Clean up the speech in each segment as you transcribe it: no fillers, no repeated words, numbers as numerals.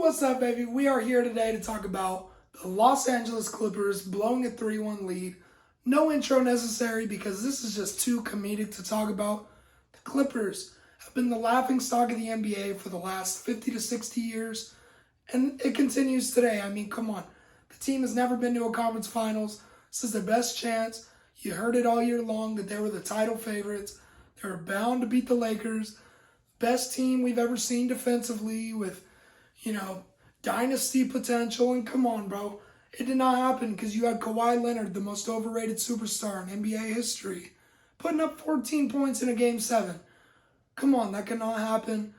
What's up, baby? We are here today to talk about the Los Angeles Clippers blowing a 3-1 lead. No intro necessary because this is just too comedic to talk about. The Clippers have been the laughing stock of the NBA for the last 50 to 60 years, and it continues today. I mean, come on. The team has never been to a conference finals. This is their best chance. You heard it all year long that they were the title favorites. They were bound to beat the Lakers. Best team we've ever seen defensively with dynasty potential. And come on, bro. It did not happen because you had Kawhi Leonard, the most overrated superstar in NBA history, putting up 14 points in a Game 7. Come on, that cannot happen.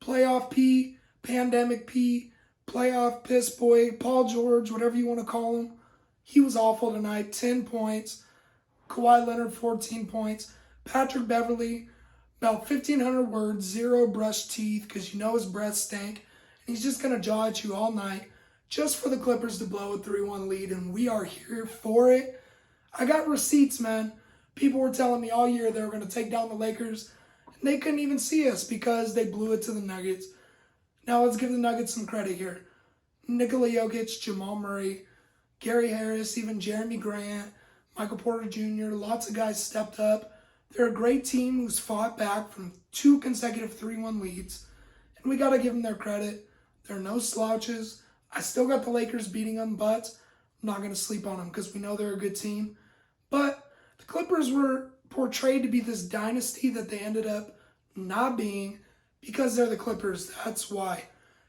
Playoff P, Pandemic P, Playoff Piss Boy, Paul George, whatever you want to call him. He was awful tonight. 10 points. Kawhi Leonard, 14 points. Patrick Beverley, about 1,500 words, 0 brushed teeth because you know his breath stank. He's just going to jaw at you all night just for the Clippers to blow a 3-1 lead, and we are here for it. I got receipts, man. People were telling me all year they were going to take down the Lakers, and they couldn't even see us because they blew it to the Nuggets. Now let's give the Nuggets some credit here. Nikola Jokic, Jamal Murray, Gary Harris, even Jeremy Grant, Michael Porter Jr., lots of guys stepped up. They're a great team who's fought back from 2 consecutive 3-1 leads, and we got to give them their credit. They're no slouches. I still got the Lakers beating them, but I'm not going to sleep on them because we know they're a good team. But the Clippers were portrayed to be this dynasty that they ended up not being because they're the Clippers. That's why.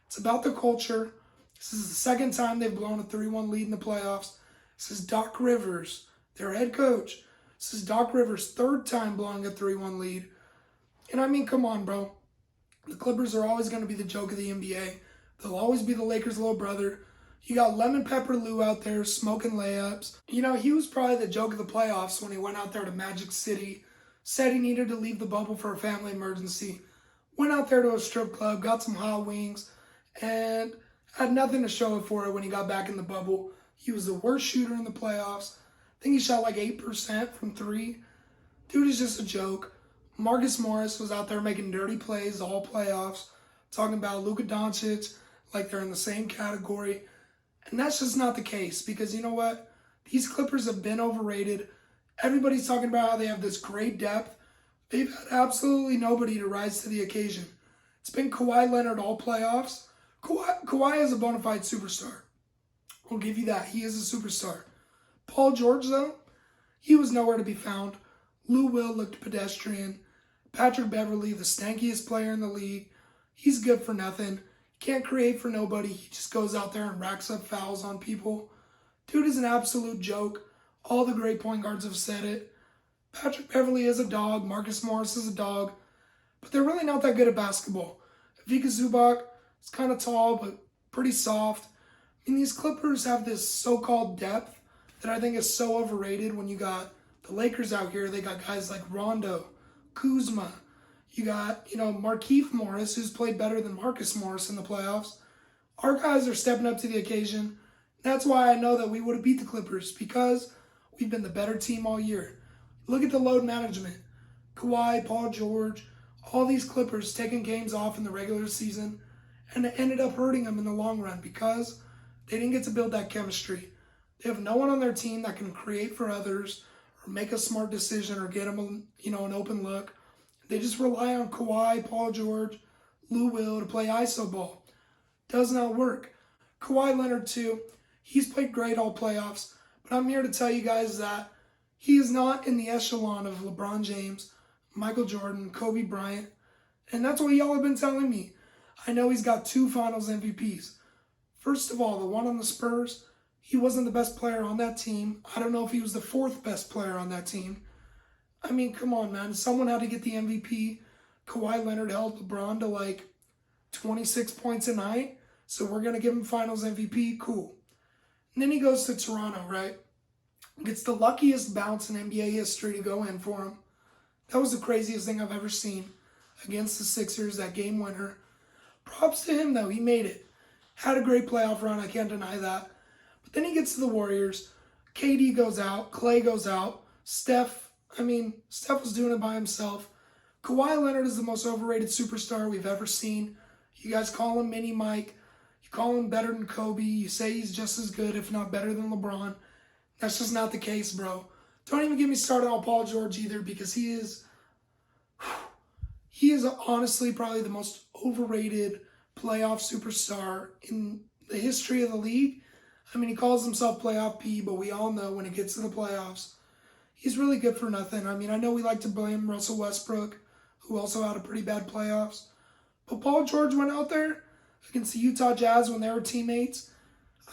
It's about the culture. This is the second time they've blown a 3-1 lead in the playoffs. This is Doc Rivers, their head coach. This is Doc Rivers' third time blowing a 3-1 lead. And I mean, come on, bro. The Clippers are always going to be the joke of the NBA. They'll always be the Lakers' little brother. You got Lemon Pepper Lou out there smoking layups. He was probably the joke of the playoffs when he went out there to Magic City, said he needed to leave the bubble for a family emergency, went out there to a strip club, got some hot wings, and had nothing to show it for it when he got back in the bubble. He was the worst shooter in the playoffs. I think he shot like 8% from 3. Dude is just a joke. Marcus Morris was out there making dirty plays all playoffs, talking about Luka Doncic like they're in the same category. And that's just not the case because you know what? These Clippers have been overrated. Everybody's talking about how they have this great depth. They've had absolutely nobody to rise to the occasion. It's been Kawhi Leonard all playoffs. Kawhi is a bona fide superstar. I'll give you that. He is a superstar. Paul George, though, he was nowhere to be found. Lou Will looked pedestrian. Patrick Beverley, the stankiest player in the league. He's good for nothing. Can't create for nobody. He just goes out there and racks up fouls on people. Dude is an absolute joke. All the great point guards have said it. Patrick Beverley is a dog. Marcus Morris is a dog. But they're really not that good at basketball. Vika Zubac is kind of tall, but pretty soft. I mean, these Clippers have this so-called depth that I think is so overrated. When you got the Lakers out here, they got guys like Rondo, Kuzma. You got, Markieff Morris, who's played better than Marcus Morris in the playoffs. Our guys are stepping up to the occasion. That's why I know that we would have beat the Clippers because we've been the better team all year. Look at the load management. Kawhi, Paul George, all these Clippers taking games off in the regular season, and it ended up hurting them in the long run because they didn't get to build that chemistry. They have no one on their team that can create for others or make a smart decision or get them, an open look. They just rely on Kawhi, Paul George, Lou Will to play iso ball. Does not work. Kawhi Leonard, too, he's played great all playoffs, but I'm here to tell you guys that he is not in the echelon of LeBron James, Michael Jordan, Kobe Bryant, and that's what y'all have been telling me. I know he's got 2 Finals MVPs. First of all, the one on the Spurs, he wasn't the best player on that team. I don't know if he was the 4th best player on that team. I mean, come on, man. Someone had to get the MVP. Kawhi Leonard held LeBron to like 26 points a night. So we're going to give him Finals MVP. Cool. And then he goes to Toronto, right? Gets the luckiest bounce in NBA history to go in for him. That was the craziest thing I've ever seen against the Sixers, that game winner. Props to him, though. He made it. Had a great playoff run. I can't deny that. But then he gets to the Warriors. KD goes out. Clay goes out. Steph was doing it by himself. Kawhi Leonard is the most overrated superstar we've ever seen. You guys call him Mini Mike. You call him better than Kobe. You say he's just as good, if not better than LeBron. That's just not the case, bro. Don't even get me started on Paul George either, because he is honestly probably the most overrated playoff superstar in the history of the league. I mean, he calls himself playoff P, but we all know when it gets to the playoffs, he's really good for nothing. I mean, I know we like to blame Russell Westbrook, who also had a pretty bad playoffs. But Paul George went out there against the Utah Jazz when they were teammates.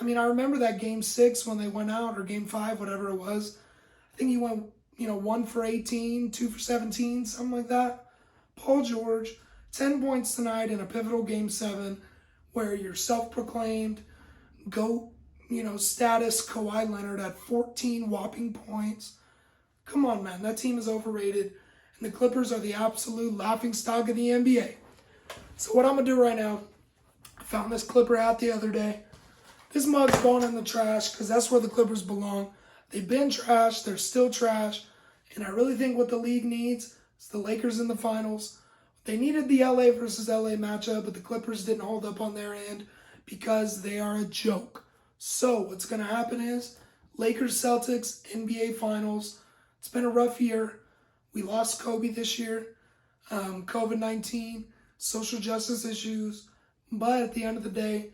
I mean, I remember that Game 6 when they went out, or Game 5, whatever it was. I think he went, 1 for 18, 2 for 17, something like that. Paul George, 10 points tonight in a pivotal Game 7 where your self-proclaimed GOAT, status Kawhi Leonard at 14 whopping points. Come on, man. That team is overrated. And the Clippers are the absolute laughingstock of the NBA. So what I'm going to do right now, I found this Clipper hat the other day. This mug's going in the trash because that's where the Clippers belong. They've been trash. They're still trash. And I really think what the league needs is the Lakers in the finals. They needed the LA versus LA matchup, but the Clippers didn't hold up on their end because they are a joke. So what's going to happen is Lakers-Celtics NBA Finals. It's been a rough year. We lost Kobe this year. COVID-19, social justice issues. But at the end of the day,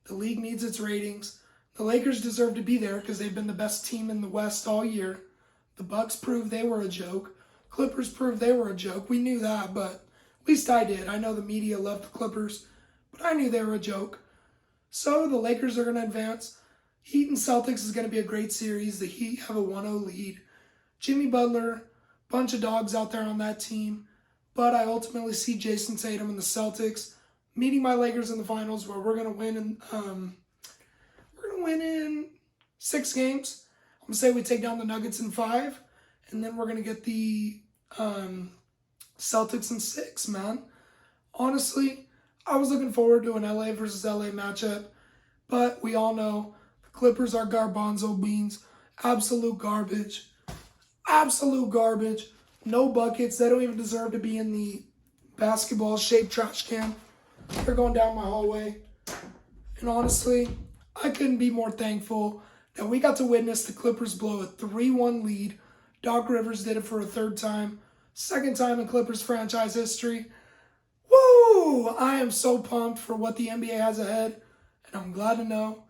the league needs its ratings. The Lakers deserve to be there because they've been the best team in the West all year. The Bucks proved they were a joke. Clippers proved they were a joke. We knew that, but at least I did. I know the media loved the Clippers, but I knew they were a joke. So the Lakers are going to advance. Heat and Celtics is going to be a great series. The Heat have a 1-0 lead. Jimmy Butler, bunch of dogs out there on that team. But I ultimately see Jason Tatum and the Celtics meeting my Lakers in the finals, where we're going to win in 6 games. I'm going to say we take down the Nuggets in 5, and then we're going to get the Celtics in 6, man. Honestly, I was looking forward to an LA versus LA matchup, but we all know the Clippers are garbanzo beans. Absolute garbage. Absolute garbage. No buckets. They don't even deserve to be in the basketball-shaped trash can. They're going down my hallway. And honestly, I couldn't be more thankful that we got to witness the Clippers blow a 3-1 lead. Doc Rivers did it for a 3rd time. 2nd time in Clippers franchise history. Woo! I am so pumped for what the NBA has ahead. And I'm glad to know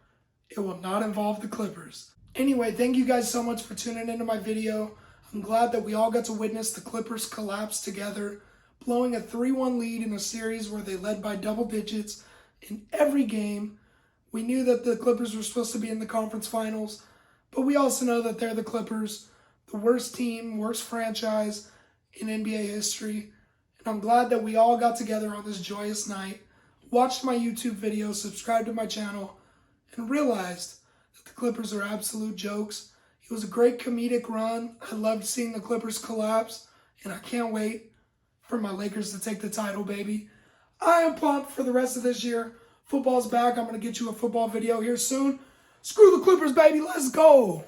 it will not involve the Clippers. Anyway, thank you guys so much for tuning into my video. I'm glad that we all got to witness the Clippers collapse together, blowing a 3-1 lead in a series where they led by double digits in every game. We knew that the Clippers were supposed to be in the conference finals, but we also know that they're the Clippers, the worst team, worst franchise in NBA history. And I'm glad that we all got together on this joyous night, watched my YouTube video, subscribed to my channel, and realized that the Clippers are absolute jokes. It was a great comedic run. I loved seeing the Clippers collapse, and I can't wait for my Lakers to take the title, baby. I am pumped for the rest of this year. Football's back. I'm going to get you a football video here soon. Screw the Clippers, baby. Let's go.